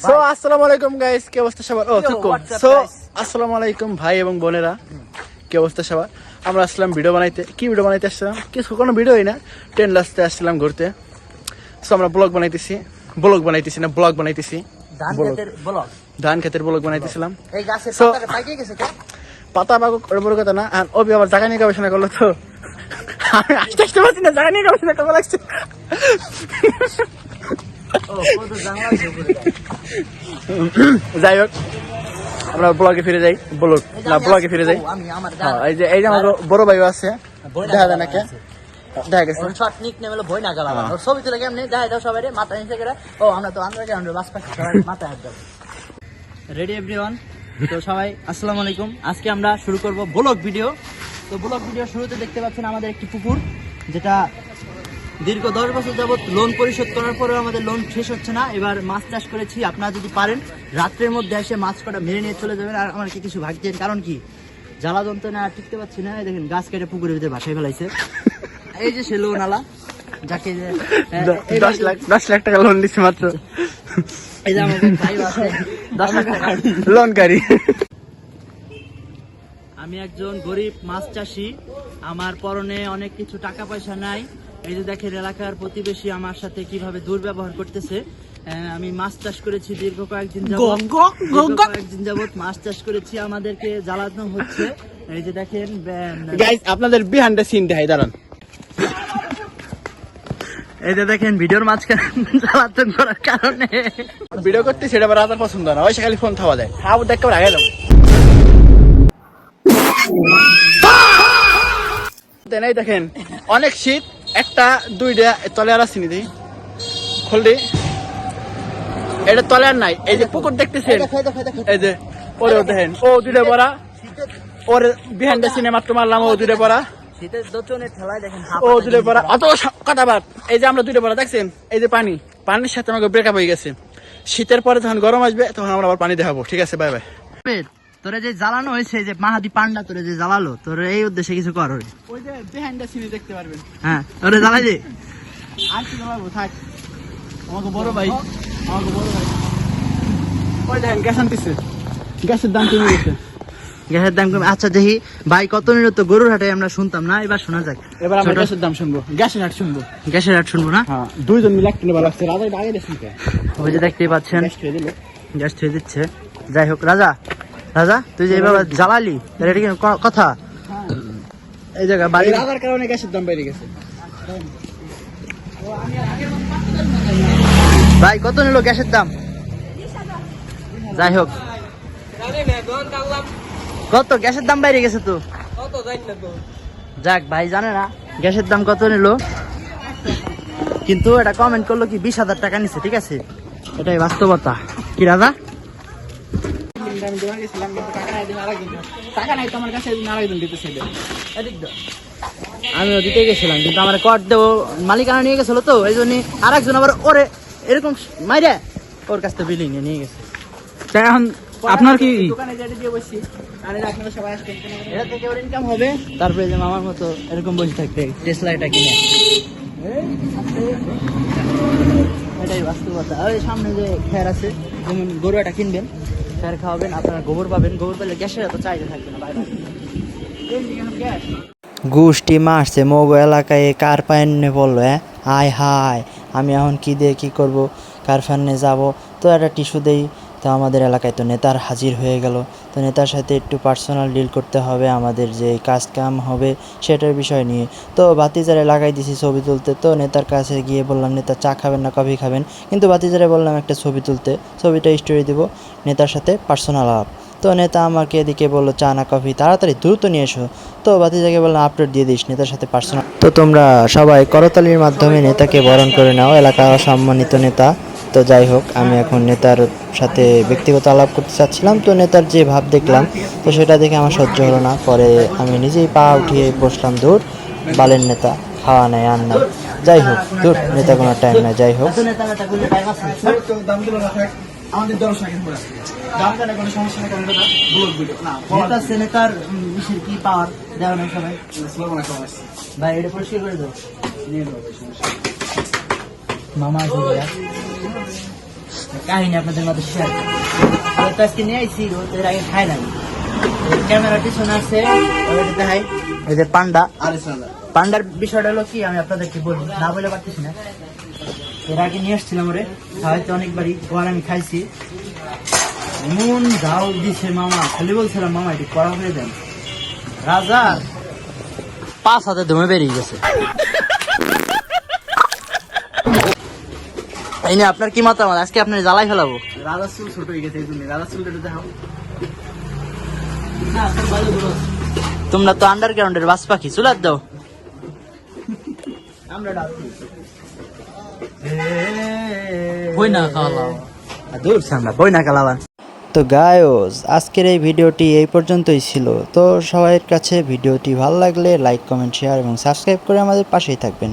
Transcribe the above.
So আসসালামু আলাইকুম guys, কি অবস্থা সবার? আসসালামু আলাইকুম ভাই এবং বোনেরা, কি অবস্থা সবার? আমরা আসলাম ভিডিও বানাইতে। কি ভিডিও বানাইতে আসলাম? কিছু কোনো ভিডিওই না, ট্রেন রাস্তায় আসছিলাম ঘুরতে। সো আমরা ব্লগ বানাইতেছি ধান ক্ষেতের ব্লগ বানাইতেছিলাম। পাতা বাগক বড় কথা না, আর ওবি আবার জায়গা নিয়ে গবেষণা করলো, তো আমি আসতে পারছি না, জায়গা নিয়ে গবেষণা করবো লাগছে। যাই হোক, আমরা ব্লগে ফিরে যাই। ব্লগে ফিরে যাই। এই যে আমার বড় ভাইও আছে, দেখা যায় নাকি? দেখা গেছে ছবি তুলে কেমনি দেখা দাও সবাই মাথা নিচে করে। ও আমরা তো আন্ডারগ্রাউন্ডে বাস পাচ্ছি, সবাই মাথায় হাত দাও। রেডি এভরিওয়ান, তো সবাই আসসালামু আলাইকুম। আজকে আমরা শুরু করব ব্লগ ভিডিও। তো ব্লগ ভিডিও শুরুতে দেখতে পাচ্ছেন আমাদের একটি পুকুর, যেটা দীর্ঘ 10 বছর যাবত লোন পরিশোধ করার পরেও আমাদের লোন শেষ হচ্ছে না। এবার মাছ চাষ করেছি। আপনারা যদি পারেন রাত্রের মধ্যে এসে মাছ কটা মেরে নিয়ে চলে যাবেন, আর আমাকে কিছু ভাগছেন। কারণ কি, জ্বালা যন্ত্রণা আর টিকতে পারছি না। দেখেন গাছ কেটে পুকুরের ভিতরে বাসায় ফেলাইছে। এই যে সে লোন আলা, যাকে 10 লাখ টাকা লোন দিচ্ছে মাত্র। এই যে আমাদের ভাই আছে 10 লাখ টাকা লোনকারী। আমি একজন গরিব মাছ চাষি, আমার পরনে অনেক কিছু টাকা পয়সা নাই। এই যে দেখেন এলাকার প্রতিবেশী আমার সাথে কিভাবে দুর্ব্যবহার করতেছে। আমি মাছ চাষ করেছি দীর্ঘ কয়েকদিন যাবত মাছ চাষ করেছি, আমাদেরকে জ্বালানো হচ্ছে। এই যে দেখেন গাইস, আপনাদের বিহাইন্ড দ্য সিন দেখাই, দাঁড়ান। এই যে দেখেন ভিডিওর মাঝখানে জ্বালাতন করার কারণে ভিডিও করতে, সেটা আবার রাতার পছন্দ না, ওই খালি ফোন থাওয়া যায়। খাওয়া দেখতে আগে যাবো। এই দেখেন অনেক শীত, একটা দুইটা তলে আর আসিনি দিই খুললি, এটা তলে আর নাই। এই যে পুকুর দেখতেছেন, এই যে ওরে দেখেন, ও দুইটা পড়া, ওর বিহাইন্ড দ্য সিনে মাত্র মারলাম, ও দুইটা পড়া, শীতের দোচনের ঠেলায় দেখেন ও দুইটা পড়া। অত কথা বাদ, এই যে আমরা দুইটা পড়া দেখছেন, এই যে পানির সাথে আমাকে ব্রেকআপ হয়ে গেছে। শীতের পরে যখন গরম আসবে, তখন আমরা আবার পানি দেখাবো। ঠিক আছে, বাই বাই। তোরে যে জ্বালানো হয়েছে, যে মাহাদি পান্ডা তোরে যে জ্বালালো, তোর এই উদ্দেশ্যে কিছু কর। ওই যে বিহাইন্ড দ্য সিনে দেখতে পারবেন। হ্যাঁ, ওরে জ্বালাই দে। আর কি জ্বালাবো, থাক। আমাকে বড় ভাই ওই দেখেন গ্যাস আনতেছে, গ্যাসের দাম কমে গেছে। গ্যাসের দাম কমে, আচ্ছা দেখি ভাই কত নিল? তো গরুর হাটে আমরা শুনতাম না, এবার শোনা যাক। এবার আমরা গ্যাসের দাম শুনবো, গ্যাসের হাট শুনবো। গ্যাসের হাট শুনবো না? হ্যাঁ, দুইজন মিলে একটা ভালো লাগছে। রাজা আগে দেখুন, ওই যে দেখতেই পাচ্ছেন গ্যাস ছুঁয়ে দিচ্ছে। যাই হোক, রাজা তুই যে এইভাবে জ্বালালি, তাহলে এটা কি কথা? এই জায়গা বাড়ি রাজার কারণে গ্যাসের দাম বেড়ে গেছে। ভাই কত নিল গ্যাসের দাম? যাই হোক, কত গ্যাসের দাম বাইরে গেছে তো? যাক, ভাই জানে না গ্যাসের দাম কত নিল, কিন্তু এটা কমেন্ট করলো কি 20,000 টাকা নিচ্ছে। ঠিক আছে, এটাই বাস্তবতা। কি রাজা? আমিও দিতে গেছিলাম, কিন্তু আমার কর দেবো মালিকানা নিয়ে গেছিল, তো এই জন্য আর একজন আবার ওরে এরকম মাইরে ওর কাছ থেকে বিলিং নিয়ে গেছে। এখন আপনার কি এটা থেকে ওর ইনকাম হবে, তারপরে যে মামার মতো এরকম বসে থাকতে টেসলা এটা কিনে। এটাই বাস্তবতা। আর সামনে যে খের আছে, যেমন গরু এটা কিনবেন, খের খাওয়াবেন, আপনার গোবর পাবেন। গোবর পেলে গ্যাসের এত চাহিদা থাকবে না। বাইরে গোষ্ঠী মারছে মগো এলাকায়, কার পায়নে বললো, হ্যাঁ আয় হায়, আমি এখন কি দিয়ে কি করবো, কার ফান্নে যাবো? তো একটা টিস্যু দেই। তো আমাদের এলাকায় তো নেতার হাজির হয়ে গেল। তো নেতার সাথে একটু পার্সোনাল ডিল করতে হবে, আমাদের যে কাজ কাম হবে সেটার বিষয় নিয়ে। তো বাতিজারে লাগাই দিছি ছবি তুলতে। তো নেতার কাছে গিয়ে বললাম, নেতা চা খাবেন না কফি খাবেন? কিন্তু বাতিজারে বললাম একটা ছবি তুলতে, ছবিটা স্টোরি দিব, নেতার সাথে পার্সোনাল আপ। তো নেতা আমাকে এদিকে বললো চা না কফি, তাড়াতাড়ি দ্রুত নিয়ে এসো। তো বাতিজাকে বললাম আপলোড দিয়ে দিস, নেতার সাথে পার্সোনাল। তো তোমরা সবাই করতালির মাধ্যমে নেতাকে বরণ করে নাও, এলাকার সম্মানিত নেতা। তো যাই হোক, আমি এখন নেতার সাথে ব্যক্তিগত আলাপ করতে চাচ্ছিলাম। তো নেতার যে ভাব দেখলাম, তো সেটা দেখে আমার সহ্য হলো না। পরে আমি নিজেই পা উঠিয়ে বসলাম, দূর বালের নেতা, খাওয়া নেই আর নাই। যাই হোক, দূর নেতা কোনো টাইম নাই। যাই হোক, আমাদের দর্শকের পরে দাম জানে কোনো সমস্যা নেই, কারণ ব্লগ ভিডিও না নেতা সেনেতার ইসের কি পাওয়ার দেওয়া নেই সবাই। আসসালামু আলাইকুম ভাই, এটা পরিষ্কার করে দাও। নিয়ে যাবো, সমস্যা মামা আছে কাহিনী আপনাদের মধ্যে শেয়ার করি। ও তো আজকে নিয়ে আইছি, ও তো এর আগে খায় নাই। ক্যামেরা পিছনে আছে, ওটা দেখাই। এই যে পান্ডা, পান্ডার বিষয়টা হলো কি আমি আপনাদেরকে বলি, না বলে পারতেছি না। এর আগে নিয়ে আসছিলাম ওরে, হয়তো অনেকবারই ওর আমি খাইছি। এমন জাল দিছে মামা, খালি বলছিলাম মামা এটি করা হয়ে দেন। রাজা 5 হাতে ধুমে বেরিয়ে গেছে। এই নিয়ে আপনার কি মতামত? আজকে আপনার জ্বালাই ফেলাবো। রাজার চুল ছোট হয়ে গেছে এই জন্য, রাজার চুলটা একটু দেখাও। তোমরা তো আন্ডারগ্রাউন্ডের বাস পাখি, চুলার দাও। আমরা ডাকছি। বই না খাওয়ালাম, দূর সামনে বই না খাওয়ালাম। তো গায়স, আজকের এই ভিডিওটি এই পর্যন্তই ছিল। তো সবার কাছে ভিডিওটি ভালো লাগলে লাইক, কমেন্ট, শেয়ার এবং সাবস্ক্রাইব করে আমাদের পাশেই থাকবেন।